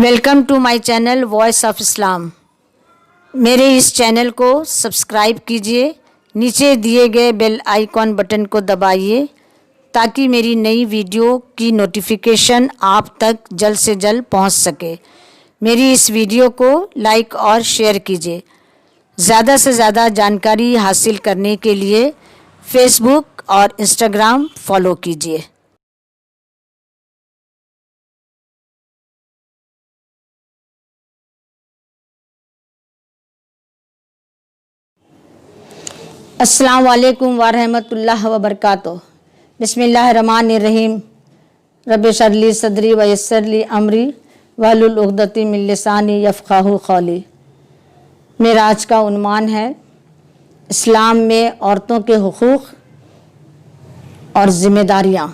Welcome to my channel voice of Islam. मेरे इस channel को सब्सक्राइब कीजिए, नीचे दिए गए बेल आइकॉन बटन को दबाइए ताकि मेरी नई वीडियो की नोटिफिकेशन आप तक जल्द से जल्द पहुंच सके। मेरी इस वीडियो को लाइक और शेयर कीजिए। ज़्यादा से ज़्यादा जानकारी हासिल करने के लिए फेसबुक और इंस्टाग्राम फॉलो कीजिए। अस्सलाम वालेकुम व रहमतुल्लाह व बरकातुहू। बिस्मिल्लाहिर्रहमानिर्रहीम। रब्बि इश्रह ली सदरी व यस्सिर ली अमरी वहलुल उक़दतम मिन लिसानी यफ़क़हू क़ौली। मेरा आज का उन्वान है इस्लाम में औरतों के हुकूक़ और ज़िम्मेदारियाँ,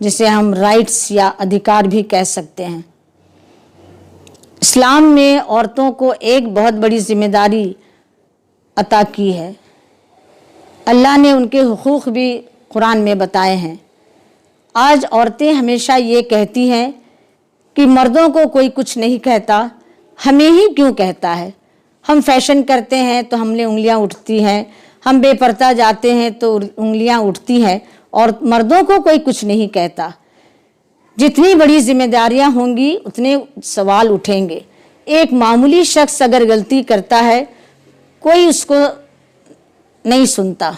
जिसे हम राइट्स या अधिकार भी कह सकते हैं। इस्लाम में औरतों को एक बहुत बड़ी ज़िम्मेदारी अता की है। अल्लाह ने उनके हुकूक़ भी कुरान में बताए हैं। आज औरतें हमेशा ये कहती हैं कि मर्दों को कोई कुछ नहीं कहता, हमें ही क्यों कहता है। हम फैशन करते हैं तो हमने उंगलियां उठती हैं, हम बेपर्दा जाते हैं तो उंगलियां उठती हैं, और मर्दों को कोई कुछ नहीं कहता। जितनी बड़ी जिम्मेदारियां होंगी उतने सवाल उठेंगे। एक मामूली शख्स अगर गलती करता है कोई उसको नहीं सुनता,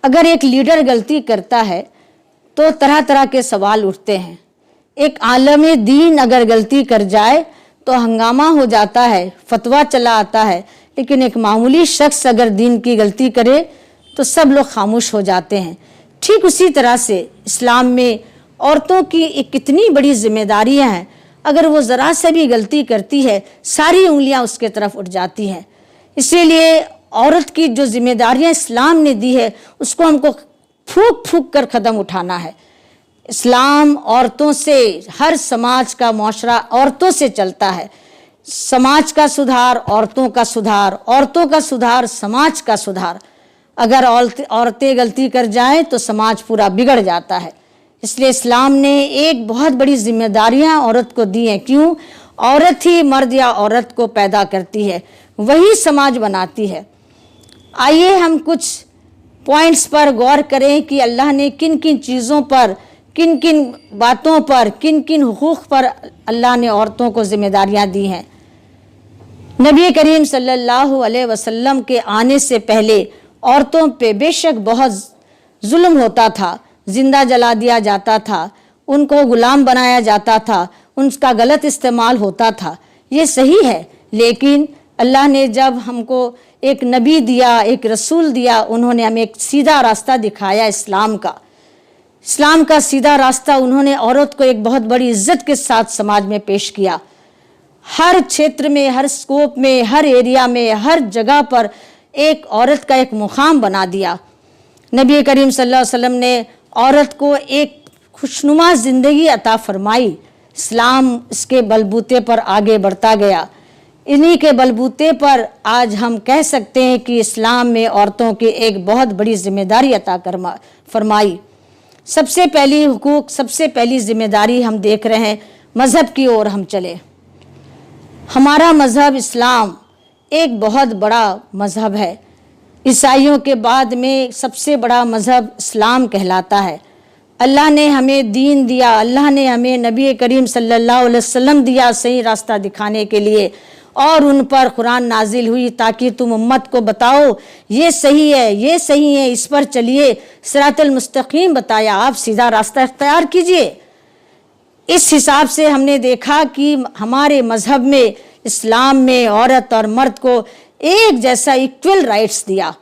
अगर एक लीडर गलती करता है तो तरह तरह के सवाल उठते हैं। एक आलम दीन अगर गलती कर जाए तो हंगामा हो जाता है, फतवा चला आता है। लेकिन एक मामूली शख्स अगर दीन की गलती करे तो सब लोग खामोश हो जाते हैं। ठीक उसी तरह से इस्लाम में औरतों की एक कितनी बड़ी जिम्मेदारियां हैं। अगर वो ज़रा से भी गलती करती है सारी उंगलियां उसके तरफ उठ जाती हैं। इसीलिए औरत की जो जिम्मेदारियां इस्लाम ने दी है उसको हमको फूंक फूंक कर कदम उठाना है। इस्लाम औरतों से, हर समाज का मुआशरा औरतों से चलता है। समाज का सुधार औरतों का सुधार, औरतों का सुधार समाज का सुधार। अगर औरतें गलती कर जाएं तो समाज पूरा बिगड़ जाता है। इसलिए इस्लाम ने एक बहुत बड़ी जिम्मेदारियां औरत को दी हैं। क्यों? औरत ही मर्द या औरत को पैदा करती है, वही समाज बनाती है। आइए हम कुछ पॉइंट्स पर गौर करें कि अल्लाह ने किन किन चीज़ों पर, किन किन बातों पर, किन किन हुकूक़ पर अल्लाह ने औरतों को जिम्मेदारियां दी हैं। नबी करीम सल्लल्लाहु अलैहि वसल्लम के आने से पहले औरतों पे बेशक बहुत जुल्म होता था, जिंदा जला दिया जाता था, उनको गुलाम बनाया जाता था, उनका गलत इस्तेमाल होता था। ये सही है, लेकिन अल्लाह ने जब हमको एक नबी दिया, एक रसूल दिया, उन्होंने हमें एक सीधा रास्ता दिखाया इस्लाम का सीधा रास्ता। उन्होंने औरत को एक बहुत बड़ी इज्जत के साथ समाज में पेश किया। हर क्षेत्र में, हर स्कोप में, हर एरिया में, हर जगह पर एक औरत का एक मुकाम बना दिया। नबी करीम सल्लल्लाहु अलैहि वसल्लम ने औरत को एक खुशनुमा ज़िंदगी अता फरमाई। इस्लाम इसके बलबूते पर आगे बढ़ता गया। इन्हीं के बलबूते पर आज हम कह सकते हैं कि इस्लाम में औरतों की एक बहुत बड़ी जिम्मेदारी अता फरमाई। सबसे पहली हुकूक, सबसे पहली जिम्मेदारी हम देख रहे हैं, मज़हब की ओर हम चले। हमारा मज़हब इस्लाम एक बहुत बड़ा मज़हब है। ईसाइयों के बाद में सबसे बड़ा मज़हब इस्लाम कहलाता है। अल्लाह ने हमें दीन दिया, अल्लाह ने हमें नबी करीम सल्लल्लाहु अलैहि वसल्लम दिया सही रास्ता दिखाने के लिए, और उन पर कुरान नाजिल हुई ताकि तुम उम्मत को बताओ ये सही है, ये सही है, इस पर चलिए। सिरातल मुस्तकीम बताया, आप सीधा रास्ता इख्तियार कीजिए। इस हिसाब से हमने देखा कि हमारे मज़हब में, इस्लाम में औरत और मर्द को एक जैसा इक्वल राइट्स दिया।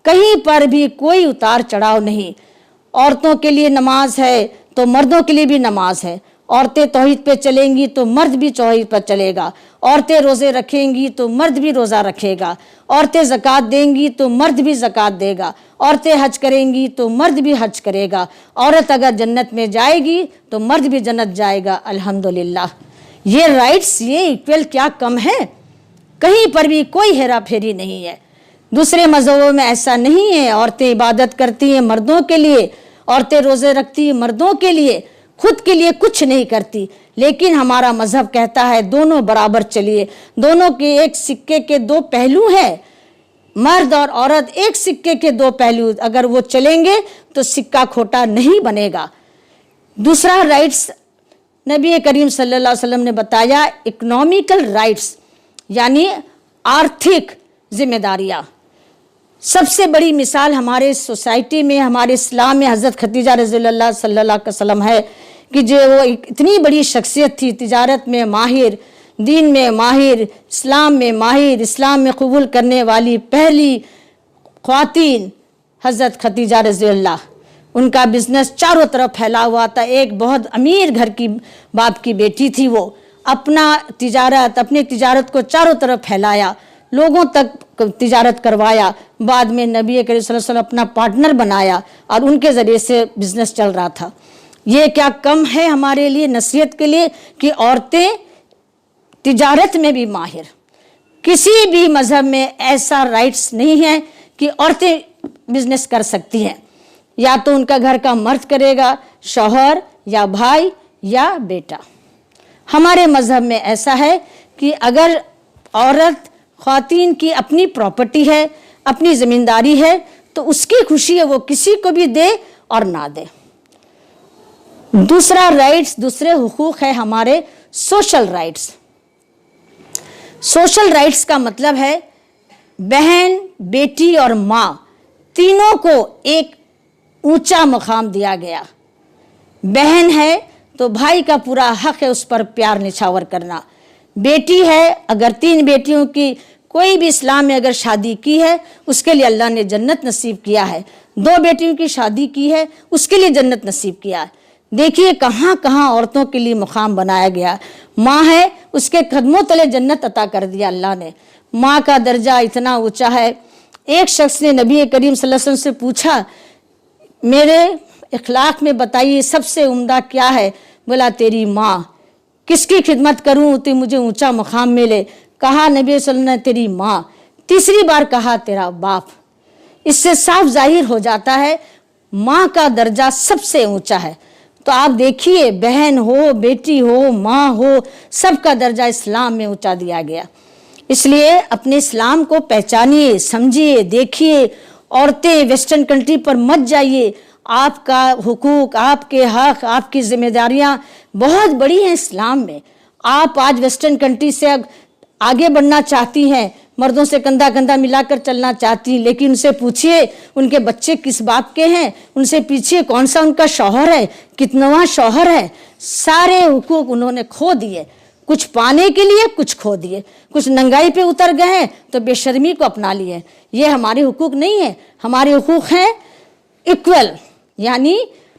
कहीं पर भी कोई उतार चढ़ाव नहीं। औरतों के लिए नमाज है तो मर्दों के लिए भी नमाज है। औरतें तौहीद पे चलेंगी तो मर्द भी तौहीद पर चलेगा। औरतें रोज़े रखेंगी तो मर्द भी रोज़ा रखेगा। औरतें ज़कात देंगी तो मर्द भी ज़कात देगा। औरतें हज करेंगी तो मर्द भी हज करेगा। औरत अगर जन्नत में जाएगी तो मर्द भी जन्नत जाएगा। अल्हम्दुलिल्लाह। ये राइट्स, ये इक्वल क्या कम है? कहीं पर भी कोई हेरा फेरी नहीं है। दूसरे मज़हबों में ऐसा नहीं है। औरतें इबादत करती हैं मर्दों के लिए, औरतें रोज़े रखती हैं मर्दों के लिए। خود کے لیے کچھ نہیں کرتی، لیکن ہمارا مذہب کہتا ہے دونوں برابر چلیے، دونوں کے ایک سکے کے دو پہلو ہیں، مرد اور عورت ایک سکے کے دو پہلو، اگر وہ چلیں گے تو سکہ کھوٹا نہیں بنے گا۔ دوسرا رائٹس نبی کریم صلی اللہ علیہ وسلم نے بتایا اکنامیکل رائٹس، یعنی آرتھک ذمہ داریاں۔ سب سے بڑی مثال ہمارے سوسائٹی میں، ہمارے اسلام میں حضرت خدیجہ رضی اللہ صلی اللہ علیہ وسلم ہے کہ جو وہ اتنی بڑی شخصیت تھی، تجارت میں ماہر، دین میں ماہر، اسلام میں ماہر، اسلام میں قبول کرنے والی پہلی خواتین حضرت خدیجہ رضی اللہ۔ ان کا بزنس چاروں طرف پھیلا ہوا تھا، ایک بہت امیر گھر کی باپ کی بیٹی تھی، وہ اپنی تجارت کو چاروں طرف پھیلایا، لوگوں تک تجارت کروایا، بعد میں نبی کریم صلی اللہ علیہ وسلم اپنا پارٹنر بنایا اور ان کے ذریعے سے بزنس چل رہا تھا۔ یہ کیا کم ہے ہمارے لیے نصیحت کے لیے کہ عورتیں تجارت میں بھی ماہر؟ کسی بھی مذہب میں ایسا رائٹس نہیں ہے کہ عورتیں بزنس کر سکتی ہیں، یا تو ان کا گھر کا مرد کرے گا، شوہر یا بھائی یا بیٹا۔ ہمارے مذہب میں ایسا ہے کہ اگر عورت خواتین کی اپنی پراپرٹی ہے، اپنی زمینداری ہے، تو اس کی خوشی ہے وہ کسی کو بھی دے اور نہ دے۔ دوسرا رائٹس، دوسرے حقوق ہے ہمارے سوشل رائٹس۔ سوشل رائٹس کا مطلب ہے بہن، بیٹی اور ماں تینوں کو ایک اونچا مقام دیا گیا۔ بہن ہے تو بھائی کا پورا حق ہے اس پر پیار نچھاور کرنا۔ بیٹی ہے، اگر 3 بیٹیوں کی کوئی بھی اسلام میں اگر شادی کی ہے اس کے لیے اللہ نے جنت نصیب کیا ہے، 2 بیٹیوں کی شادی کی ہے اس کے لیے جنت نصیب کیا ہے۔ دیکھیے کہاں کہاں عورتوں کے لیے مقام بنایا گیا۔ ماں ہے، اس کے قدموں تلے جنت عطا کر دیا اللہ نے۔ ماں کا درجہ اتنا اونچا ہے۔ ایک شخص نے نبی کریم صلی اللہ علیہ وسلم سے پوچھا میرے اخلاق میں بتائیے سب سے عمدہ کیا ہے؟ بولا تیری ماں۔ کس کی خدمت کروں تو مجھے اونچا مقام ملے؟ کہا نبی صلی اللہ علیہ وسلم نے تیری ماں۔ تیسری بار کہا تیرا باپ۔ اس سے صاف ظاہر ہو جاتا ہے ماں کا درجہ سب سے اونچا ہے۔ تو آپ دیکھیے بہن ہو، بیٹی ہو، ماں ہو، سب کا درجہ اسلام میں اونچا دیا گیا۔ اس لیے اپنے اسلام کو پہچانیے، سمجھیے، دیکھیے۔ عورتیں ویسٹرن کنٹری پر مت جائیے۔ آپ کا حقوق، آپ کے حق، آپ کی ذمہ داریاں بہت بڑی ہیں اسلام میں۔ آپ آج ویسٹرن کنٹری سے آگے بڑھنا چاہتی ہیں، مردوں سے کندھا کندھا ملا کر چلنا چاہتی ہیں، لیکن ان سے پوچھئے ان کے بچے کس باپ کے ہیں، ان سے پوچھئے کون سا ان کا شوہر ہے، کتنواں شوہر ہے۔ سارے حقوق انہوں نے کھو دیے، کچھ پانے کے لیے کچھ کھو دیے، کچھ ننگائی پہ اتر گئے تو بے شرمی کو اپنا لیے۔ یہ ہمارے حقوق نہیں ہیں۔ ہمارے حقوق ہیں ایکول، یعنی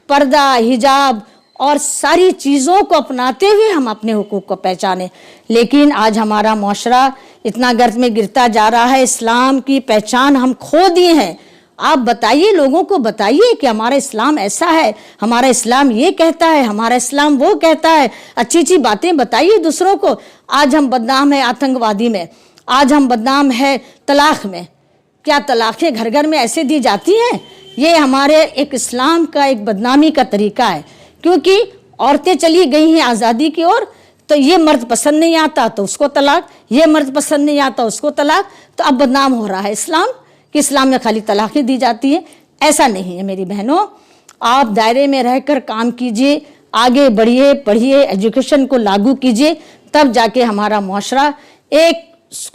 پردہ، حجاب اور ساری چیزوں کو اپناتے ہوئے ہم اپنے حقوق کو پہچانیں۔ لیکن آج ہمارا معاشرہ اتنا گرد میں گرتا جا رہا ہے، اسلام کی پہچان ہم کھو دیے ہیں۔ آپ بتائیے، لوگوں کو بتائیے کہ ہمارا اسلام ایسا ہے، ہمارا اسلام یہ کہتا ہے، ہمارا اسلام وہ کہتا ہے۔ اچھی اچھی باتیں بتائیے دوسروں کو۔ آج ہم بدنام ہیں آتنکوادی میں، آج ہم بدنام ہیں طلاق میں۔ کیا طلاقیں گھر گھر میں ایسے دی جاتی ہیں؟ یہ ہمارے ایک اسلام کا ایک بدنامی کا طریقہ ہے، کیونکہ عورتیں چلی گئی ہیں آزادی کی اور تو یہ مرد پسند نہیں آتا تو اس کو طلاق، یہ مرد پسند نہیں آتا اس کو طلاق، تو اب بدنام ہو رہا ہے اسلام کہ اسلام میں خالی طلاقیں دی جاتی ہیں۔ ایسا نہیں ہے میری بہنوں، آپ دائرے میں رہ کر کام کیجئے، آگے بڑھیے، پڑھیے، ایجوکیشن کو لاگو کیجئے، تب جا کے ہمارا معاشرہ ایک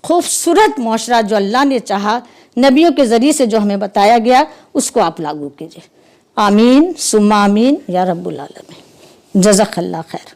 خوبصورت معاشرہ جو اللہ نے چاہا، نبیوں کے ذریعے سے جو ہمیں بتایا گیا، اس کو آپ لاگو کیجئے۔ آمین ثم آمین یا رب العالمین۔ جزاک اللہ خیر۔